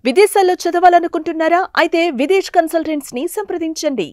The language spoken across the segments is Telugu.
విదేశాల్లో చదవాలనుకుంటున్నారా? అయితే విదేశ్ కన్సల్టెంట్స్ ని సంప్రదించండి.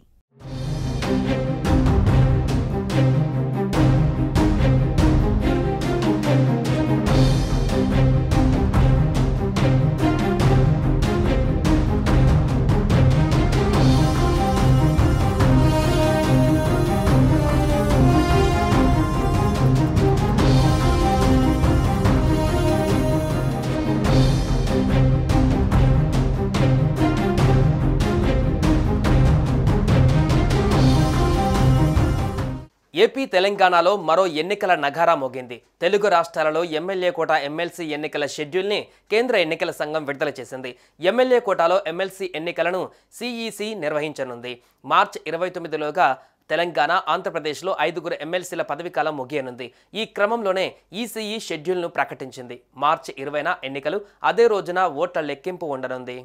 ఏపీ తెలంగాణలో మరో ఎన్నికల నగారా మోగింది. తెలుగు రాష్ట్రాలలో ఎమ్మెల్యే కోటా ఎమ్మెల్సీ ఎన్నికల షెడ్యూల్ని కేంద్ర ఎన్నికల సంఘం విడుదల చేసింది. ఎమ్మెల్యే కోటాలో ఎమ్మెల్సీ ఎన్నికలను సిఈసి నిర్వహించనుంది. మార్చి 29లోగా తెలంగాణ, ఆంధ్రప్రదేశ్లో 5 ఎమ్మెల్సీల పదవీకాలం ముగియనుంది. ఈ క్రమంలోనే ఈసీఈ షెడ్యూల్ను ప్రకటించింది. మార్చి 20న ఎన్నికలు, అదే రోజున ఓట్ల లెక్కింపు ఉండనుంది.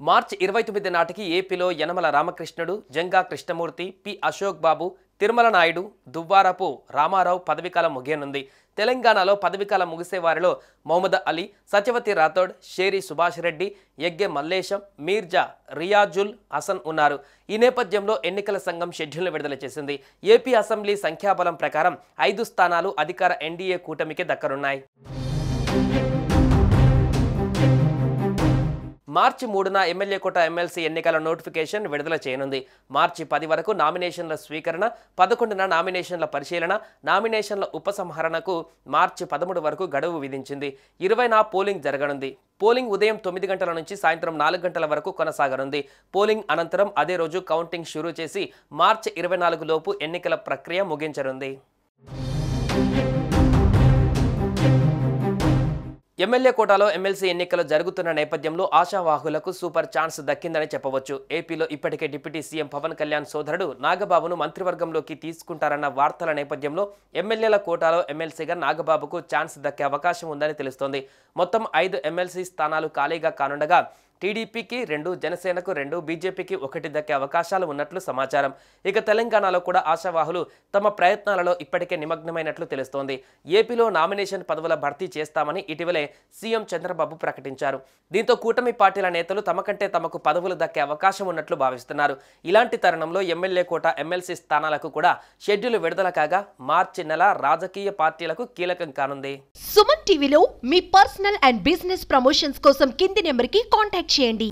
మార్చి 29 నాటికి ఏపీలో యనమల రామకృష్ణుడు, జంగా కృష్ణమూర్తి, పి అశోక్ బాబు, తిరుమల నాయుడు, దువ్వారపు రామారావు పదవీకాలం ముగియనుంది. తెలంగాణలో పదవీకాలం ముగిసే వారిలో మొహమ్మద్ అలీ, సత్యవతి రాథోడ్, షేరి సుభాష్ రెడ్డి, యగ్గె మల్లేశం, మీర్జా రియాజుల్ హసన్ ఉన్నారు. ఈ నేపథ్యంలో ఎన్నికల సంఘం షెడ్యూల్ను విడుదల చేసింది. ఏపీ అసెంబ్లీ సంఖ్యాబలం ప్రకారం 5 స్థానాలు అధికార ఎన్డీఏ కూటమికి దక్కనున్నాయి. మార్చి 3న ఎమ్మెల్యే కోట ఎమ్మెల్సీ ఎన్నికల నోటిఫికేషన్ విడుదల చేయనుంది. మార్చి 10 వరకు నామినేషన్ల స్వీకరణ, 11న నామినేషన్ల పరిశీలన, నామినేషన్ల ఉపసంహరణకు మార్చి 13 వరకు గడువు విధించింది. 20న పోలింగ్ జరగనుంది. పోలింగ్ ఉదయం 9 గంటల నుంచి సాయంత్రం 4 గంటల వరకు కొనసాగనుంది. పోలింగ్ అనంతరం అదే రోజు కౌంటింగ్ షురూ చేసి మార్చి 24 లోపు ఎన్నికల ప్రక్రియ ముగించనుంది. ఎమ్మెల్యే కోటాలో ఎమ్మెల్సీ ఎన్నికలు జరుగుతున్న నేపథ్యంలో ఆశావాహులకు సూపర్ ఛాన్స్ దక్కిందని చెప్పవచ్చు. ఏపీలో ఇప్పటికే డిప్యూటీ సీఎం పవన్ కళ్యాణ్ సోదరుడు నాగబాబును మంత్రివర్గంలోకి తీసుకుంటారన్న వార్తల నేపథ్యంలో ఎమ్మెల్యేల కోటాలో ఎమ్మెల్సీగా నాగబాబుకు ఛాన్స్ దక్కే అవకాశం ఉందని తెలుస్తోంది. మొత్తం 5 ఎమ్మెల్సీ స్థానాలు ఖాళీగా కానుండగా టీడీపీకి 2, జనసేనకు 2, బీజేపీకి 1 దక్కే అవకాశాలు ఉన్నట్లు సమాచారం. ఇక తెలంగాణలో కూడా ఆశావాహులు తమ ప్రయత్నాలలో ఇప్పటికే నిమగ్నమైనట్లు తెలుస్తోంది. ఏపీలో నామినేషన్ పదవుల భర్తీ చేస్తామని ఇటీవలే సీఎం చంద్రబాబు ప్రకటించారు. దీంతో కూటమి పార్టీల నేతలు తమకంటే తమకు పదవులు దక్కే అవకాశం ఉన్నట్లు భావిస్తున్నారు. ఇలాంటి తరుణంలో ఎమ్మెల్యే కోట ఎమ్మెల్సీ స్థానాలకు కూడా షెడ్యూల్ విడుదల కాగా మార్చి నెల రాజకీయ పార్టీలకు కీలకం కానుంది. సుమన్ టీవీలో మీ పర్సనల్ అండ్ బిజినెస్ ప్రమోషన్స్ కోసం కింది నెంబర్కి కాంటాక్ట్ చేయండి.